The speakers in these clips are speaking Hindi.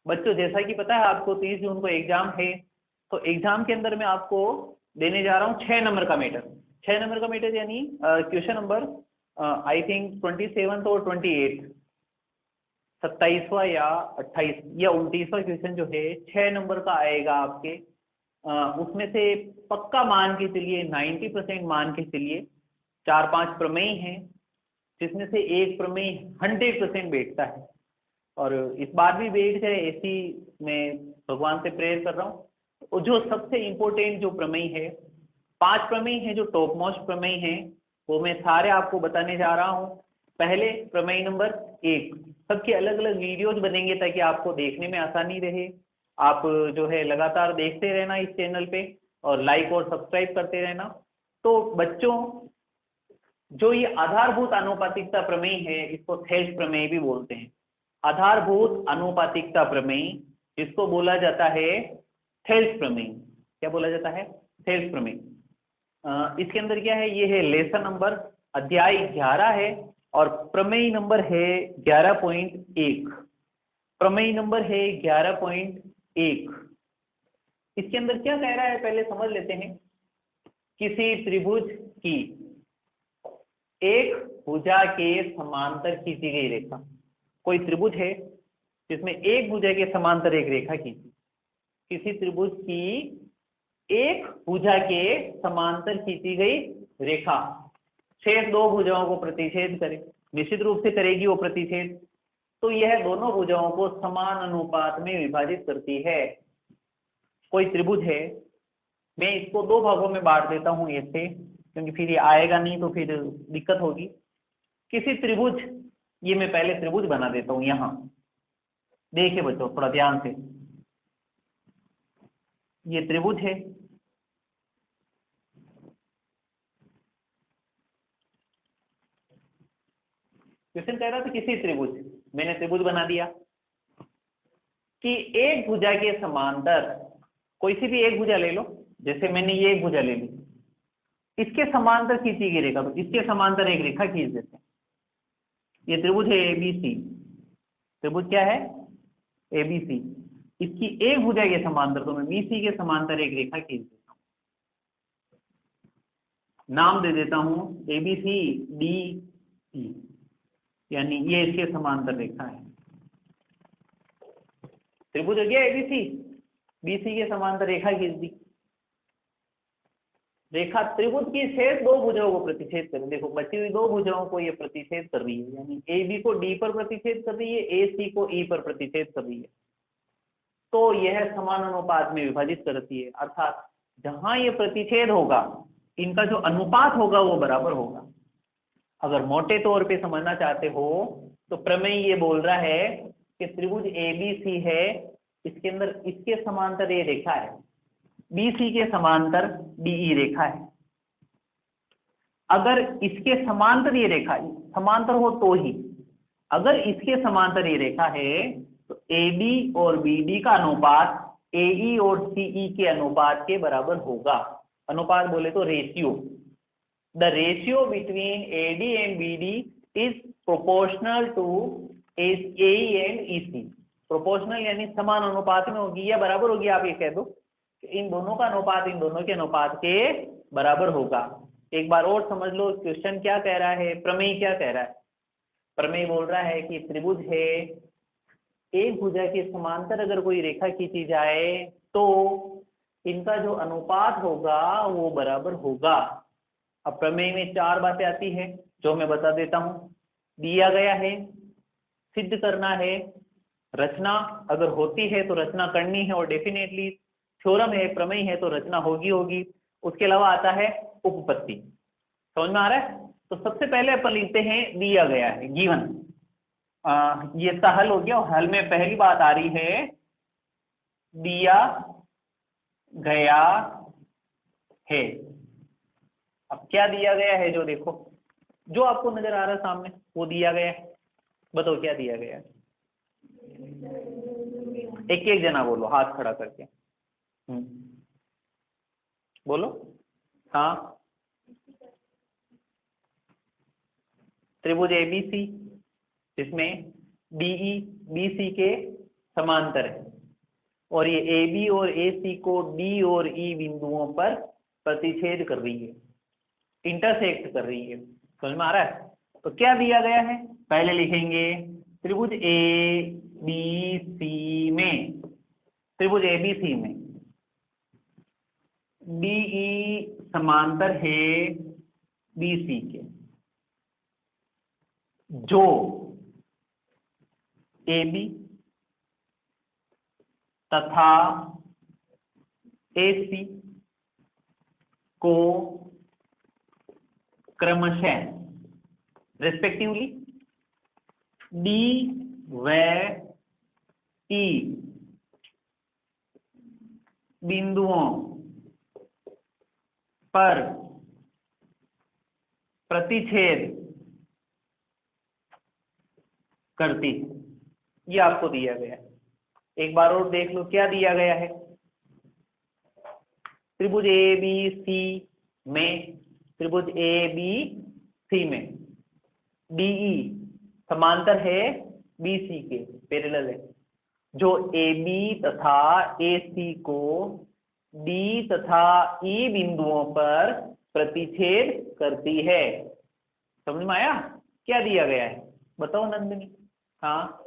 बच्चों जैसा कि पता है आपको 30 जून को एग्जाम है, तो एग्जाम के अंदर मैं आपको देने जा रहा हूँ 6 नंबर का मैटर। 6 नंबर का मैटर यानी क्वेश्चन नंबर आई थिंक 27 और 28, 27वां या 28 या 29वां क्वेश्चन जो है 6 नंबर का आएगा आपके। उसमें से पक्का मान के चलिए 90% मान के चलिए 4-5 प्रमेय हैं, जिसमें से एक प्रमेय 100% बैठता है, और इस बार भी बैठ जाए ऐसी मैं भगवान से प्रेयर कर रहा हूँ। और जो सबसे इम्पोर्टेंट जो प्रमेय है, 5 प्रमेय हैं जो टॉप मोस्ट प्रमेय हैं, वो मैं सारे आपको बताने जा रहा हूँ। पहले प्रमेय नंबर 1, सबके अलग अलग वीडियोज बनेंगे ताकि आपको देखने में आसानी रहे। आप जो है लगातार देखते रहना इस चैनल पे, और लाइक और सब्सक्राइब करते रहना। तो बच्चों, जो ये आधारभूत आनुपातिकता प्रमेय है, इसको थेल्स प्रमेय भी बोलते हैं। आधारभूत आनुपातिकता प्रमेय, जिसको बोला जाता है थेल्स प्रमेय। क्या बोला जाता है? थेल्स प्रमेय। इसके अंदर क्या है, ये है लेसन नंबर, अध्याय 11 है, और प्रमेय नंबर है 11.1। प्रमेय नंबर है 11.1। इसके अंदर क्या कह रहा है पहले समझ लेते हैं। किसी त्रिभुज की एक भुजा के समांतर खींची गई रेखा, कोई त्रिभुज है जिसमें एक भुजा के समांतर एक रेखा खींची। किसी त्रिभुज की एक भुजा के समांतर खींची गई रेखा शेष दो भुजाओं को प्रतिच्छेद करे, निश्चित रूप से करेगी वो प्रतिच्छेद। तो यह दोनों भुजाओं को समान अनुपात में विभाजित करती है। कोई त्रिभुज है, मैं इसको दो भागों में बांट देता हूं ऐसे, क्योंकि फिर ये आएगा नहीं तो फिर दिक्कत होगी। किसी त्रिभुज, ये मैं पहले त्रिभुज बना देता हूं। यहां देखिए बच्चों थोड़ा ध्यान से, ये त्रिभुज है, क्वेश्चन कह रहा था किसी त्रिभुज, मैंने त्रिभुज बना दिया कि एक भुजा के समांतर, कोई सी भी एक भुजा ले लो, जैसे मैंने ये एक भुजा ले ली, इसके समांतर खींची गई रेखा, तो इसके समांतर एक रेखा खींच देते हैं। ये त्रिभुज है एबीसी, त्रिभुज क्या है? एबीसी। इसकी एक भुजा के समांतर, तो मैं बीसी के समांतर एक रेखा खींच देता हूं, नाम दे देता हूं एबीसी डी सी, यानी ये इसके समांतर रेखा है। त्रिभुज हो गया एबीसी, बीसी के समांतर रेखा खींच दी। रेखा त्रिभुज की शेष दो भुजाओं को प्रतिच्छेद कर, देखो बची हुई दो भुजाओं को ये प्रतिच्छेद कर रही है, यानी ए बी को डी पर प्रतिच्छेद कर रही है, ए सी को ई पर प्रतिच्छेद कर रही है। तो यह समान अनुपात में विभाजित करती है, अर्थात जहां ये प्रतिच्छेद होगा इनका जो अनुपात होगा वो बराबर होगा। अगर मोटे तौर पे समझना चाहते हो तो प्रमेय ये बोल रहा है कि त्रिभुज एबीसी है, इसके अंदर इसके समांतर ये रेखा है, बीसी के समांतर डीई रेखा है। अगर इसके समांतर ये रेखा समांतर हो तो ही, अगर इसके समांतर ये रेखा है तो एडी और बीडी का अनुपात एई और सीई के अनुपात के बराबर होगा। अनुपात बोले तो ratio, the ratio between AD and BD is proportional to AE and EC. Proportional यानी समान अनुपात में होगी या बराबर होगी, आप ये कह दो इन दोनों का अनुपात इन दोनों के अनुपात के बराबर होगा। एक बार और समझ लो क्वेश्चन क्या कह रहा है, प्रमेय क्या कह रहा है। प्रमेय बोल रहा है कि त्रिभुज है, एक भुजा के समांतर अगर कोई रेखा खींची जाए तो इनका जो अनुपात होगा वो बराबर होगा। अब प्रमेय में 4 बातें आती है जो मैं बता देता हूं। दिया गया है, सिद्ध करना है, रचना अगर होती है तो रचना करनी है, और डेफिनेटली थ्योरम है, प्रमेय है तो रचना होगी होगी। उसके अलावा आता है उपपत्ति। समझ में आ रहा है? तो सबसे पहले अपन लिखते हैं दिया गया है, गिवन। ये इसका हल हो गया, और हल में पहली बात आ रही है दिया गया है। अब क्या दिया गया है, जो देखो जो आपको नजर आ रहा है सामने वो दिया गया है। बताओ क्या दिया गया है? एक एक जना बोलो हाथ खड़ा करके। बोलो। हाँ, त्रिभुज एबीसी जिसमें डीई बीसी के समांतर है और ये ए बी और ए सी को डी और ई बिंदुओं पर प्रतिच्छेद कर रही है, इंटरसेक्ट कर रही है। समझ में आ रहा है? तो क्या दिया गया है, पहले लिखेंगे त्रिभुज ए बी सी में, त्रिभुज ए बी सी में डीई समांतर है बी सी के, जो ए बी तथा ए सी को क्रमशः रेस्पेक्टिवली डी व ई बिंदुओं पर प्रतिच्छेद करती। ये आपको दिया गया है। एक बार और देख लो क्या दिया गया है। त्रिभुज ए बी सी में, त्रिभुज ए बी सी में डीई समांतर है बी सी के, पैरेलल है, जो ए बी तथा ए सी को डी तथा ई बिंदुओं पर प्रतिच्छेद करती है। समझ में आया? क्या दिया गया है बताओ नंदिनी। हाँ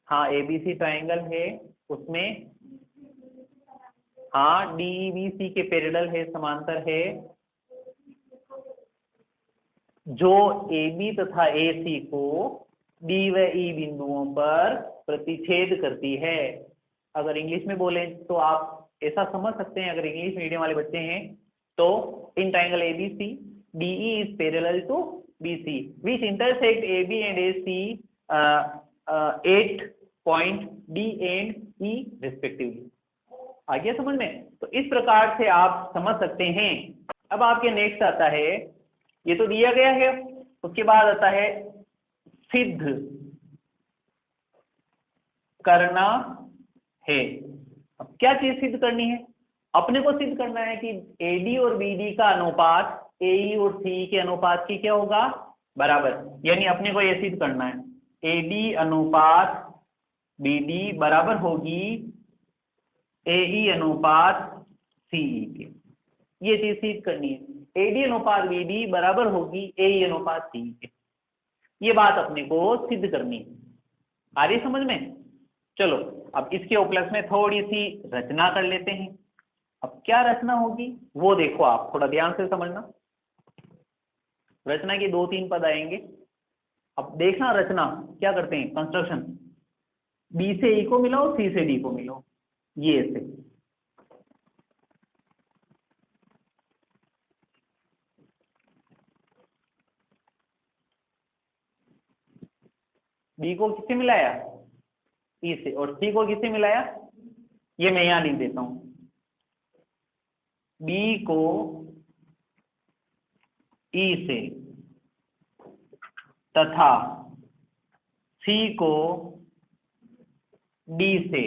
हाँ, एबीसी ट्राइंगल है, उसमें हाँ डी बी सी के पैरेलल है, समांतर है, जो ए बी तथा ए सी को डी व ई बिंदुओं पर प्रतिच्छेद करती है। अगर इंग्लिश में बोले तो आप ऐसा समझ सकते हैं, अगर इंग्लिश मीडियम वाले बच्चे हैं तो in triangle A B C DE is parallel to BC which intersect AB and AC at point D and E respectively। आ गया समझ में? तो इस प्रकार से आप समझ सकते हैं। अब आपके नेक्स्ट आता है, ये तो दिया गया है, उसके बाद आता है सिद्ध करना है। अब क्या चीज सिद्ध करनी है? अपने को सिद्ध करना है कि AD और BD का अनुपात AE और CE के अनुपात की क्या होगा, बराबर। यानी अपने को यह सिद्ध करना है AD अनुपात BD बराबर होगी AE अनुपात CE के। ये चीज सिद्ध करनी है, AD अनुपात BD बराबर होगी AE अनुपात CE के। ये बात अपने को सिद्ध करनी है। आ रही समझ में? चलो अब इसके उपलक्ष्य में थोड़ी सी रचना कर लेते हैं। अब क्या रचना होगी वो देखो, आप थोड़ा ध्यान से समझना। रचना के 2-3 पद आएंगे। अब देखना रचना क्या करते हैं, कंस्ट्रक्शन। बी से ई को मिलाओ, सी से डी को मिलाओ, ये ऐसे। बी को किससे मिलाया, ई से, और सी को किससे मिलाया, ये मैं यहां लिख देता हूं। बी को ई से तथा सी को डी से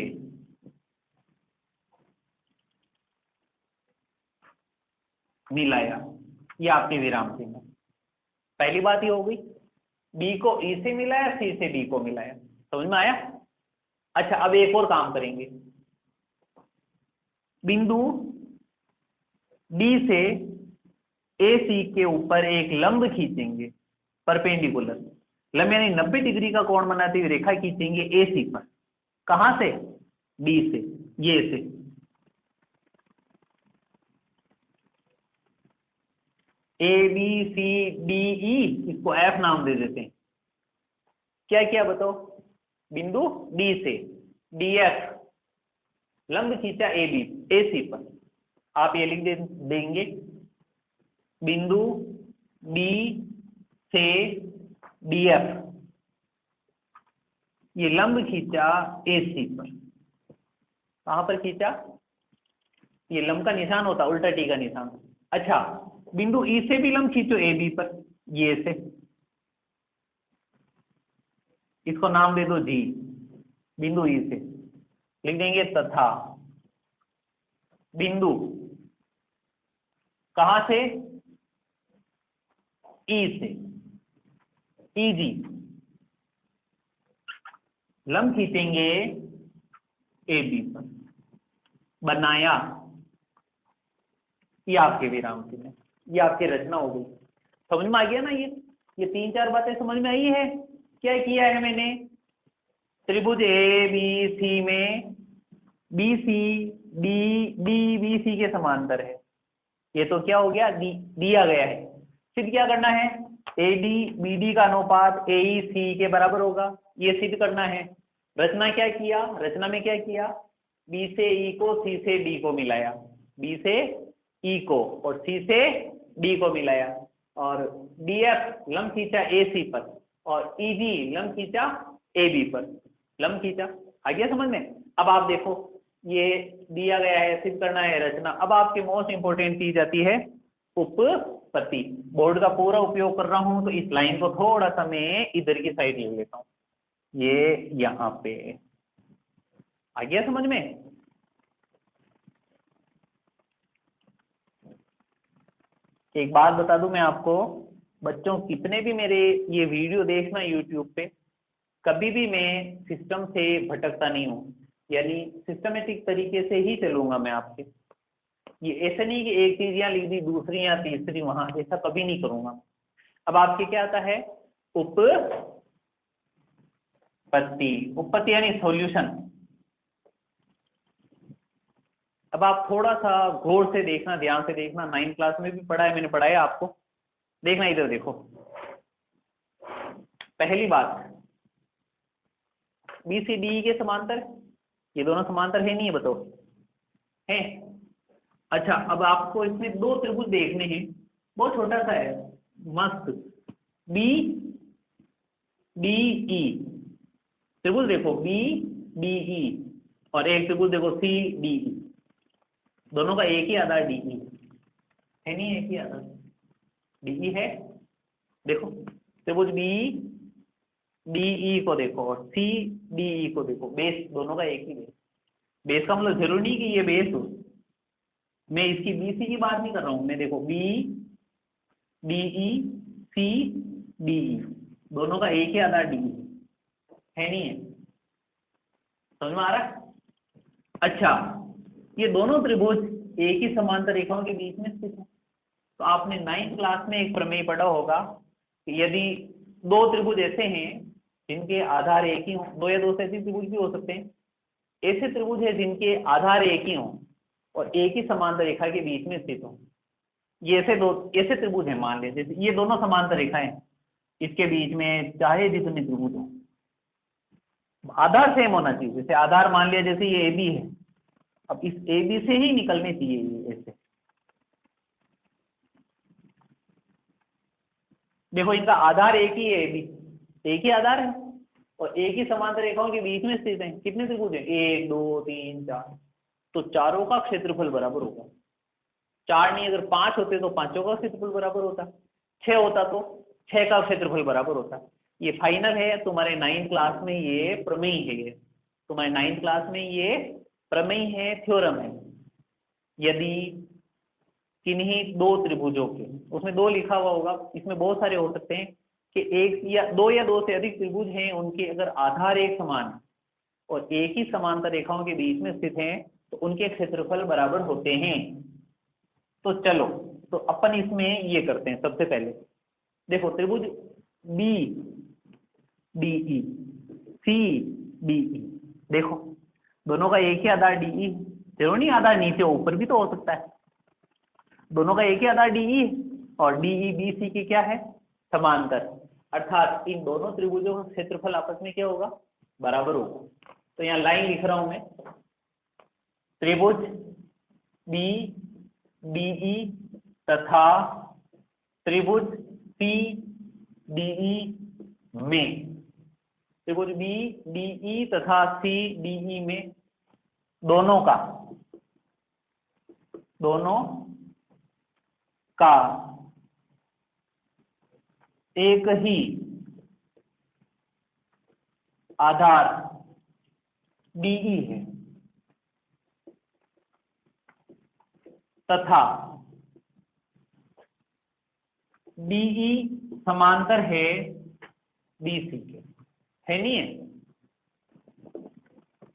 मिलाया। ये आपके विराम चिन्ह। पहली बात ये हो गई, बी को ई से मिलाया, सी से डी को मिलाया। समझ में आया? अच्छा अब एक और काम करेंगे। बिंदु डी से ए सी के ऊपर एक लंब खींचेंगे, परपेंडिकुलर लंब, यानी 90 डिग्री का कोण बनाते हुए रेखा खींचेंगे ए सी पर। कहां से? डी से, ये से। ए बी सी डी ई, इसको एफ नाम दे देते हैं। क्या क्या बताओ? बिंदु डी से डी एफ लंब खींचा ए बी ए सी पर, आप ये लिख देंगे बिंदु डी से डी एफ, ये लंब खींचा ए सी पर। कहां पर खींचा? ये लंब का निशान होता, उल्टा टी का निशान। अच्छा बिंदु ई से भी लंब खींचो ए बी पर, ये से, इसको नाम दे दो जी। बिंदु ई से लिख देंगे तथा बिंदु कहां से? ई से, ई जी लंब खींचेंगे ए बी पर, बनाया, ये आपके विराम चिन्ह है, ये आपकी रचना हो गई। समझ में आ गया ना? ये 3-4 बातें समझ में आई है? क्या किया है मैंने? त्रिभुज ए बी सी में B C D B C के समांतर है, ये तो क्या हो गया, दिया गया है। सिद्ध क्या करना है? ए डी बी डी का अनुपात ए ई सी के बराबर होगा, ये सिद्ध करना है। रचना क्या किया? रचना में क्या किया? बी से ई को, सी से डी को मिलाया, बी से ई को और सी से डी को मिलाया, और डी एफ लंब खींचा ए सी पर, और ई जी लंब खींचा ए बी पर, लंब खींचा। आ गया समझ में? अब आप देखो, ये दिया गया है, सिद्ध करना है रचना। अब आपकी मोस्ट इंपोर्टेंट चीज आती है उपपत्ति। बोर्ड का पूरा उपयोग कर रहा हूं तो इस लाइन को थोड़ा सा मैं इधर की साइड ले लेता हूं, ये यहां पे। आ गया समझ में? एक बात बता दूं मैं आपको, बच्चों कितने भी मेरे ये वीडियो देखना यूट्यूब पे, कभी भी मैं सिस्टम से भटकता नहीं हूँ, यानी सिस्टमेटिक तरीके से ही चलूंगा मैं आपके। ये ऐसा नहीं कि एक चीज यहाँ लिख दी, दूसरी या तीसरी वहां, ऐसा कभी नहीं करूंगा। अब आपके क्या आता है? उपपत्ति। उपपत्ति यानी सॉल्यूशन। अब आप थोड़ा सा गौर से देखना, ध्यान से देखना, 9th क्लास में भी पढ़ा है मैंने, पढ़ाया आपको। देखना इधर देखो, पहली बात, बी सी डी के समांतर, ये दोनों समांतर है नहीं है? बताओ, है? अच्छा, अब आपको इसमें दो त्रिभुज देखने हैं, बहुत छोटा सा है, मस्त, बी डी ई त्रिभुज देखो, बी डी ई, और एक त्रिभुज देखो सी डी ई, दोनों का एक ही आधार डी ई है, नहीं? एक ही आधार डी ई है। देखो त्रिभुज बी डी ई को देखो और सी डी ई को देखो, बेस दोनों का एक ही बेस। बेस का मतलब जरूरी नहीं कि ये बेस हो, मैं इसकी बी सी की बात नहीं कर रहा हूं, मैं देखो B D E C D E, दोनों का एक ही आधार डी ई है, नहीं है? समझ में आ रहा है? अच्छा, ये दोनों त्रिभुज एक ही समांतर रेखाओं के बीच में स्थित है। तो आपने 9th क्लास में एक प्रमेय पढ़ा होगा कि यदि दो त्रिभुज ऐसे हैं जिनके आधार एक ही हों, दो या दो से अधिक त्रिभुज भी हो सकते हैं, ऐसे त्रिभुज है जिनके आधार एक ही हों और एक ही समांतर रेखा के बीच में स्थित हों, ये ऐसे त्रिभुज हैं। मान लीजिए जैसे ये दोनों समांतर रेखाएं, इसके बीच में चाहे जितने त्रिभुज हों, आधार सेम होना चाहिए। जैसे आधार मान लिया, जैसे ये ए बी है, अब इस ए बी से ही निकलने चाहिए ये ऐसे। देखो इनका आधार एक ही है, ए बी एक ही आधार है और एक ही समांतर रेखाओं के बीच में स्थित है। कितने त्रिभुज हैं? 1 2 3 4, तो चारों का क्षेत्रफल बराबर होगा। 4 नहीं, अगर 5 होते तो पांचों का क्षेत्रफल बराबर होता, 6 होता तो 6 का क्षेत्रफल बराबर होता। ये फाइनल है तुम्हारे 9th क्लास में, ये प्रमेय है, ये तुम्हारे 9th क्लास में ये प्रमेय है, थ्योरम है। यदि किन्हीं दो त्रिभुजों के, उसमें दो लिखा हुआ होगा, इसमें बहुत सारे हो सकते हैं कि एक या दो से अधिक त्रिभुज हैं, उनके अगर आधार एक समान और एक ही समांतर रेखाओं के बीच में स्थित हैं तो उनके क्षेत्रफल बराबर होते हैं। तो चलो, तो अपन इसमें ये करते हैं। सबसे पहले देखो त्रिभुज B D E C D E, देखो दोनों का एक ही आधार डी ई, जरूर नहीं आधार नीचे ऊपर भी तो हो सकता है। दोनों का एक ही आधार डी ई और डी ई बी सी की क्या है? समांतर, अर्थात इन दोनों त्रिभुजों का क्षेत्रफल आपस में क्या होगा? बराबर होगा। तो यहाँ लाइन लिख रहा हूं मैं, त्रिभुज बी डी ई तथा त्रिभुज सी डी ई में, त्रिभुज बी डी ई तथा सी डी ई में दोनों का एक ही आधार डीई है तथा डीई समांतर है बीसी के, है नहीं है?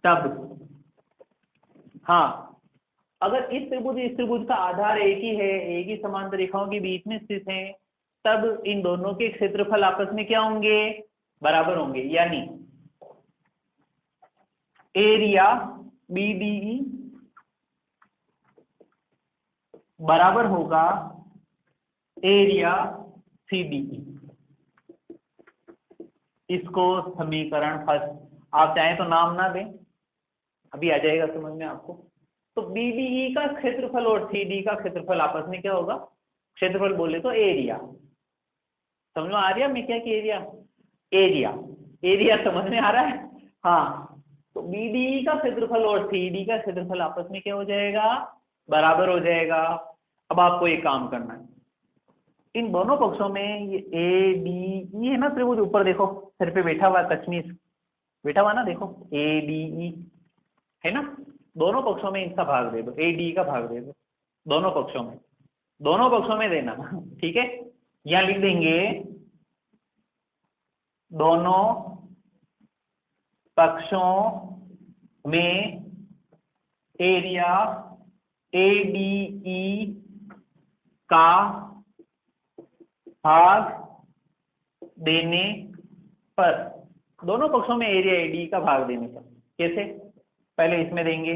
तब हाँ, अगर इस त्रिभुज का आधार एक ही है, एक ही समांतर रेखाओं के बीच में स्थित है, तब इन दोनों के क्षेत्रफल आपस में क्या होंगे, बराबर होंगे। यानी एरिया BDE बराबर होगा एरिया CDE। इसको समीकरण फर्स्ट, आप चाहें तो नाम ना दें, अभी आ जाएगा समझ में आपको। तो BDE का क्षेत्रफल और CD का क्षेत्रफल आपस में क्या होगा, क्षेत्रफल बोले तो एरिया। समझ में आ रहा है मैं क्या कि एरिया एरिया एरिया समझ में आ रहा है। हाँ, तो BDE का क्षेत्रफल और CD का क्षेत्रफल आपस में क्या हो जाएगा, बराबर हो जाएगा। अब आपको एक काम करना है, इन दोनों पक्षों में ये ADE है ना त्रिभुज, ऊपर देखो सिर पे बैठा हुआ कश्मीर बैठा हुआ ना, देखो ADE है ना, दोनों पक्षों में इसका भाग दे दो, ADE का भाग दे दो दोनों पक्षों में देना, ठीक है। यहां लिख देंगे दोनों पक्षों में एरिया ADE का भाग देने पर, दोनों पक्षों में एरिया ADE का भाग देने पर कैसे, पहले इसमें देंगे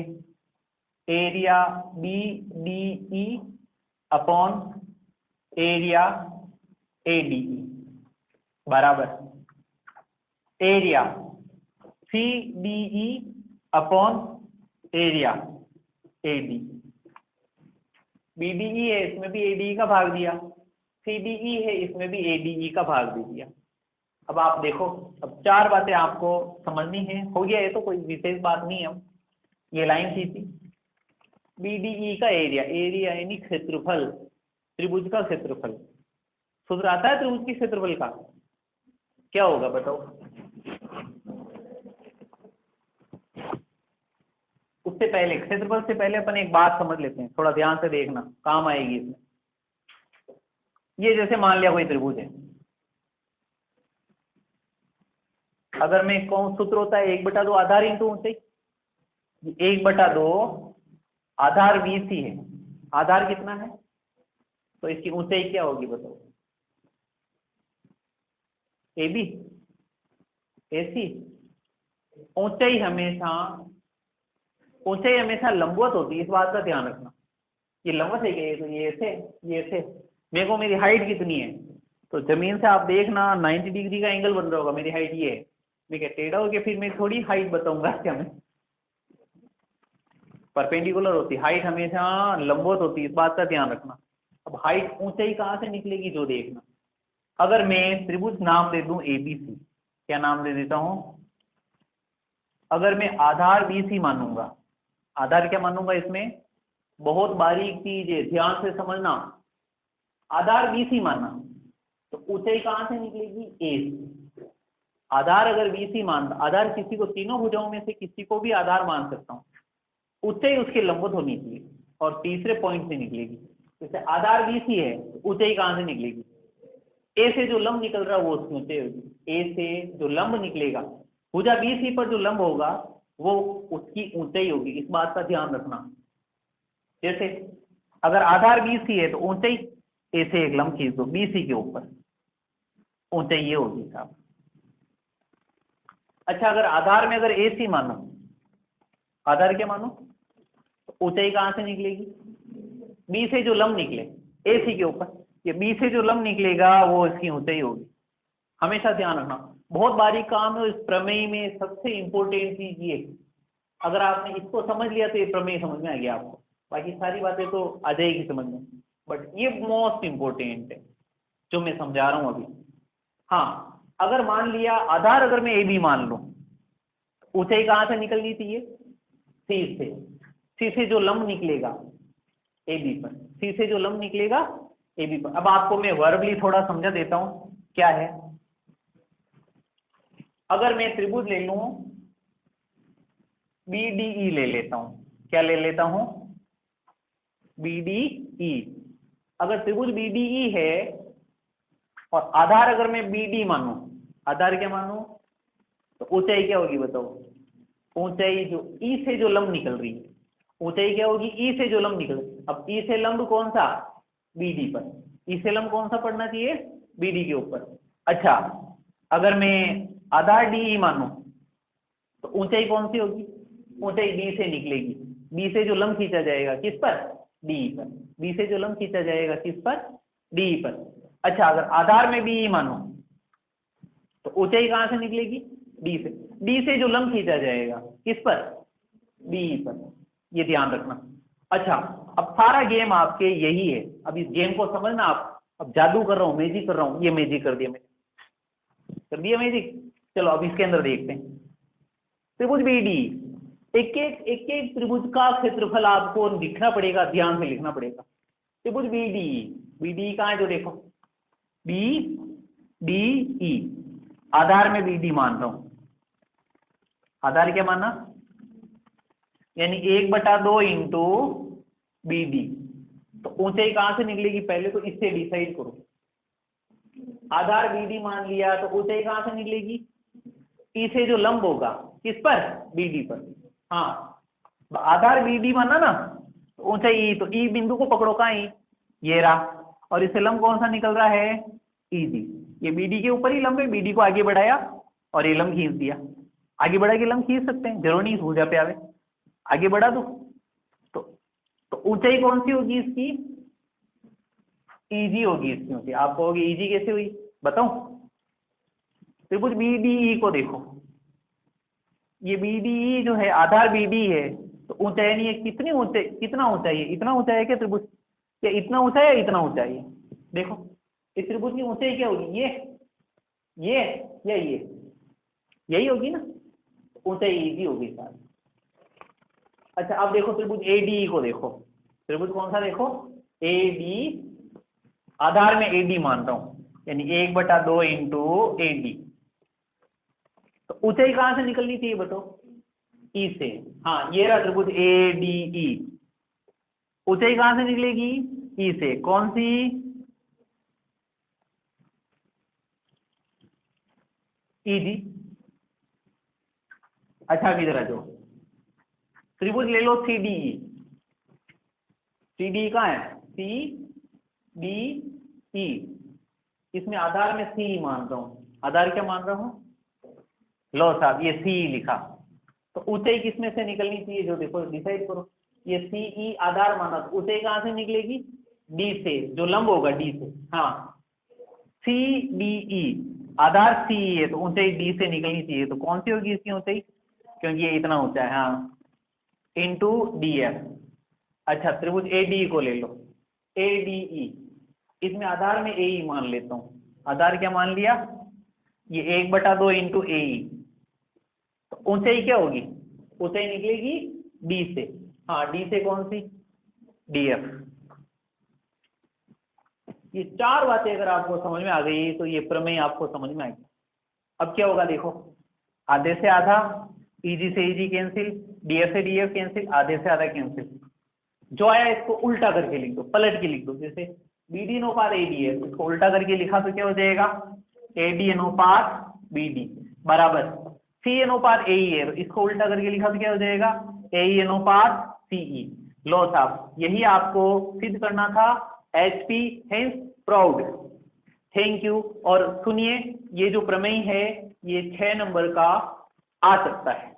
area BDE upon area ADE बराबर area CDE upon area AD। BDE है इसमें भी ADE का भाग दिया, CDE है इसमें भी ADE का भाग दे दिया। अब आप देखो, अब चार बातें आपको समझनी है, हो गया ये तो कोई विशेष बात नहीं है। ये लाइन खींची, BDE का एरिया यानी क्षेत्रफल, त्रिभुज का क्षेत्रफल, सूत्र आता है त्रिभुज के क्षेत्रफल का, क्या होगा बताओ। उससे पहले क्षेत्रफल से पहले अपन एक बात समझ लेते हैं, थोड़ा ध्यान से देखना, काम आएगी इसमें। ये जैसे मान लिया कोई त्रिभुज है, अगर मैं कौन सूत्र होता है 1/2 आधार इंटू ऊंचाई, 1/2 आधार BC है, आधार कितना है तो इसकी ऊंचाई क्या होगी बताओ, AB AC। ऊंचाई हमेशा लंबवत होती है, इस बात का ध्यान रखना। ये लंबवत है क्या, तो ये ऐसे मेरे को मेरी हाइट कितनी है, तो जमीन से आप देखना 90 डिग्री का एंगल बन रहा होगा, मेरी हाइट ये है, मैं क्या टेढ़ा हो गया फिर मैं थोड़ी हाइट बताऊंगा क्या, मैं परपेंडिकुलर होती, हाइट हमेशा लंबवत होती है, इस बात का ध्यान रखना। अब हाइट ऊंचाई कहाँ से निकलेगी जो देखना, अगर मैं त्रिभुज नाम दे दूं ABC, क्या नाम दे देता हूं, अगर मैं आधार BC मानूंगा, आधार क्या मानूंगा इसमें, बहुत बारीक चीज है ध्यान से समझना, आधार BC माना तो ऊंचाई कहां से निकलेगी A से। आधार अगर BC मानता, आधार किसी को तीनों भुजाओं में से किसी को भी आधार मान सकता हूं, ऊंचाई उसके लंबवत होनी चाहिए और तीसरे पॉइंट से निकलेगी। जैसे आधार BC है तो ऊंचाई कहां से निकलेगी, A से जो लंब निकल रहा है वो उसकी ऊंचाई होगी, A से जो लंब निकलेगा, भुजा BC पर जो लंब होगा वो उसकी ऊंचाई होगी, इस बात का ध्यान रखना। जैसे अगर आधार BC है तो ऊंचाई A से एक लंब खींच दो BC के ऊपर, ऊंचाई ये होगी साहब। अच्छा, अगर आधार में अगर AC मानो, आधार क्या मानो, तो ऊंचाई कहां से निकलेगी, B से जो लंब निकले AC के ऊपर, ये B से जो लंब निकलेगा वो इसकी ऊंचाई होगी, हमेशा ध्यान रखना। बहुत बारीक काम है, इस प्रमेय में सबसे इंपॉर्टेंट चीज ये, अगर आपने इसको समझ लिया तो ये प्रमेय समझ में आ गया आपको, बाकी सारी बातें तो आ जाएगी समझ में, बट ये मोस्ट इंपॉर्टेंट है जो मैं समझा रहा हूं अभी। हाँ, अगर मान लिया आधार अगर मैं AB मान लूं, ऊंचाई कहां से निकलनी चाहिए, C से जो लंब निकलेगा AB पर, C से जो लंब निकलेगा AB पर। अब आपको मैं वर्बली थोड़ा समझा देता हूं क्या है। अगर मैं त्रिभुज ले लूं BDE ले लेता हूं, क्या ले लेता हूं, BDE। अगर त्रिभुज BDE है और आधार अगर मैं BD मानूं, आधार क्या मानूं, तो ऊंचाई क्या होगी बताओ, ऊंचाई जो ई से जो लंब निकल रही है, ऊंचाई क्या होगी, ई से जो लंब निकल, अब ई से लंब कौन सा, बीडी पर, ई से लंब कौन सा पड़ना चाहिए, बीडी के ऊपर। अच्छा, अगर मैं आधार डी मानूं तो ऊंचाई कौन सी होगी, ऊंचाई डी से निकलेगी, बी से जो लंब खींचा जाएगा किस पर, डी पर, बी से जो लंब खींचा जाएगा किस पर, डी पर। अच्छा, अगर आधार में बी मानो तो ऊंचाई कहां से निकलेगी, डी से, डी से जो लंब खींचा जाएगा किस पर, बी पर, ये ध्यान रखना। अच्छा, अब सारा गेम आपके यही है, अब इस गेम को समझना आप। अब जादू कर रहा हूं, मैजिक कर रहा हूं, ये मैजिक कर दिया मैंने, कर दिया मैजिक। चलो अब इसके अंदर देखते हैं, त्रिभुज बीडी, एक एक त्रिभुज का क्षेत्रफल आपको लिखना पड़ेगा, ध्यान से लिखना पड़ेगा। त्रिभुज बीडी, बीडी कहाँ है जो देखो, बी डी ई, आधार में बीडी मान रहा हूं, आधार क्या माना, यानी 1/2 इंटू बी डी। तो ऊंचाई कहां से निकलेगी, पहले तो इससे डिसाइड करो। आधार बी डी मान लिया तो ऊंचाई कहां से निकलेगी, ई से जो लंब होगा किस पर, बी डी पर। हाँ, आधार बी डी माना ना, तो ऊंचाई ई, तो ई बिंदु को पकड़ो, कहाँ ई, ये रहा, और इससे लंब कौन सा निकल रहा है, ई डी। ये बी डी के ऊपर ही लंब है, बी डी को आगे बढ़ाया और ये लंब खींच दिया। आगे बढ़ा के लंब खींच सकते हैं, जरूर नहीं भूजा पे आवे, आगे बढ़ा दो। तो ऊंचाई कौन सी होगी इसकी, ईजी होगी इसकी ऊंचाई। आप कहोगे ईजी कैसे हुई, बताऊं, त्रिभुज बी डी ई को देखो, ये बी डी ई जो है, आधार बी डी है, तो ऊंचाई नहीं है, कितनी ऊंचाई, कितना ऊंचाई है, इतना ऊंचाई है क्या त्रिभुज, या इतना ऊंचा है, इतना ऊंचाई है, देखो इस त्रिभुज की ऊंचाई क्या होगी, ये या ये, यही होगी ना, ऊंचाई ईजी होगी सारी। अच्छा, अब देखो त्रिभुज एडी को देखो, त्रिभुज कौन सा देखो, एडी, आधार में एडी मान रहा हूं, यानी 1/2 इंटू एडी। तो ऊंचाई कहां से निकलनी चाहिए बताओ, ई से। हाँ, ये रहा त्रिभुज एडीई, ऊंचाई कहां से निकलेगी, ई से, कौन सी, ईडी। अच्छा, अभी जरा जो त्रिभुज ले लो सी डी, सी डी कहाँ है, सी डी ई, इसमें आधार में सी मान रहा हूं, आधार क्या मान रहा हूं, लो साहब ये सी लिखा, तो ऊंचाई किसमें से निकलनी चाहिए, जो देखो डिसाइड करो। ये सी ई आधार माना, तो ऊंचाई कहां से निकलेगी, डी से, जो लंब होगा डी से। हाँ, सी डी ई, आधार सी है तो ऊंचाई डी से निकलनी चाहिए, तो कौन सी होगी इसकी ऊंचाई, क्योंकि ये इतना ऊंचा है, हाँ, इंटू डी एफ। अच्छा, त्रिभुज ए डी को ले लो, ए डी ई, इसमें आधार में ए ई मान लेता हूँ, आधार क्या मान लिया, ये 1/2 इंटू ए ई। तो ऊंचाई क्या होगी, ऊंचाई निकलेगी डी से। हाँ, डी से कौन सी, डी एफ। ये चार बातें अगर आपको समझ में आ गई तो ये प्रमेय आपको समझ में आएगी। अब क्या होगा देखो, आधे से आधा, ईजी से ईजी कैंसिल, डीएफ से डीएफ कैंसिल, आधे से आधा कैंसिल, जो आया इसको उल्टा करके लिख दो, पलट के लिख दो। जैसे बीडी अनुपात एडी है, इसको उल्टा करके लिखा तो क्या हो जाएगा, एडी अनुपात बीडी बराबर सी अनुपात एई है, तो इसको उल्टा करके लिखा तो क्या हो जाएगा, एई अनुपात सीई। लो साहब, यही आपको सिद्ध करना था, HP hence proud. Thank you. और सुनिए, ये जो प्रमेय है ये 6 नंबर का आ सकता है।